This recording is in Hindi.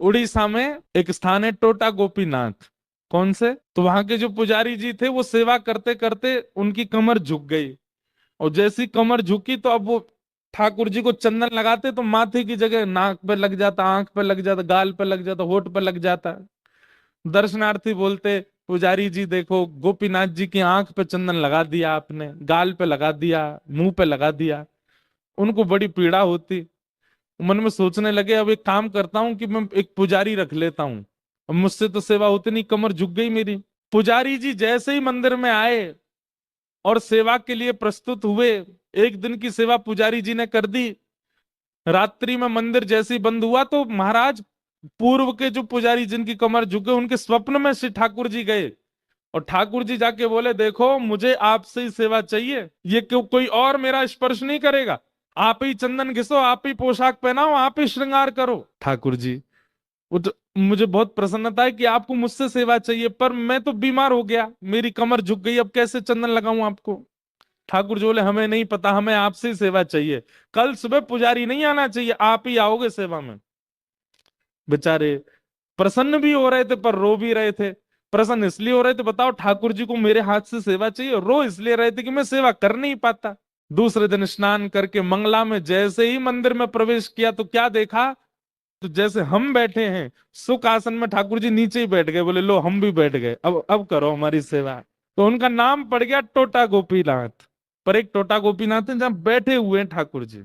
उड़ीसा में एक स्थान है टोटा गोपीनाथ। कौन से? तो वहां के जो पुजारी जी थे वो सेवा करते करते उनकी कमर झुक गई, और जैसी कमर झुकी तो अब वो ठाकुर जी को चंदन लगाते तो माथे की जगह नाक पे लग जाता, आंख पे लग जाता, गाल पे लग जाता, होठ पे लग जाता। दर्शनार्थी बोलते, पुजारी जी देखो, गोपीनाथ जी की आंख पे चंदन लगा दिया आपने, गाल पे लगा दिया, मुंह पे लगा दिया। उनको बड़ी पीड़ा होती। मन में सोचने लगे अब एक काम करता हूँ कि मैं एक पुजारी रख लेता हूँ, अब मुझसे तो सेवा होती नहीं, कमर झुक गई मेरी। पुजारी जी जैसे ही मंदिर में आए और सेवा के लिए प्रस्तुत हुए, एक दिन की सेवा पुजारी जी ने कर दी। रात्रि में मंदिर जैसे ही बंद हुआ तो महाराज, पूर्व के जो पुजारी जिनकी कमर झुके, उनके स्वप्न में श्री ठाकुर जी गए, और ठाकुर जी जाके बोले, देखो मुझे आपसे ही सेवा चाहिए, ये क्यों कोई और मेरा स्पर्श नहीं करेगा, आप ही चंदन घिसो, आप ही पोशाक पहनाओ, आप ही श्रृंगार करो। ठाकुर जी, वो तो मुझे बहुत प्रसन्नता है कि आपको मुझसे सेवा चाहिए, पर मैं तो बीमार हो गया, मेरी कमर झुक गई, अब कैसे चंदन लगाऊं आपको। ठाकुर जी बोले, हमें नहीं पता, हमें आपसे ही सेवा चाहिए, कल सुबह पुजारी नहीं आना चाहिए, आप ही आओगे सेवा में। बेचारे प्रसन्न भी हो रहे थे पर रो भी रहे थे। प्रसन्न इसलिए हो रहे थे, बताओ ठाकुर जी को मेरे हाथ से सेवा चाहिए, और रो इसलिए रहे थे कि मैं सेवा कर नहीं पाता। दूसरे दिन स्नान करके मंगला में जैसे ही मंदिर में प्रवेश किया तो क्या देखा, तो जैसे हम बैठे हैं सुख आसन में, ठाकुर जी नीचे ही बैठ गए, बोले लो हम भी बैठ गए, अब करो हमारी सेवा। तो उनका नाम पड़ गया टोटा गोपीनाथ। पर एक टोटा गोपीनाथ है जहां बैठे हुए हैं ठाकुर जी।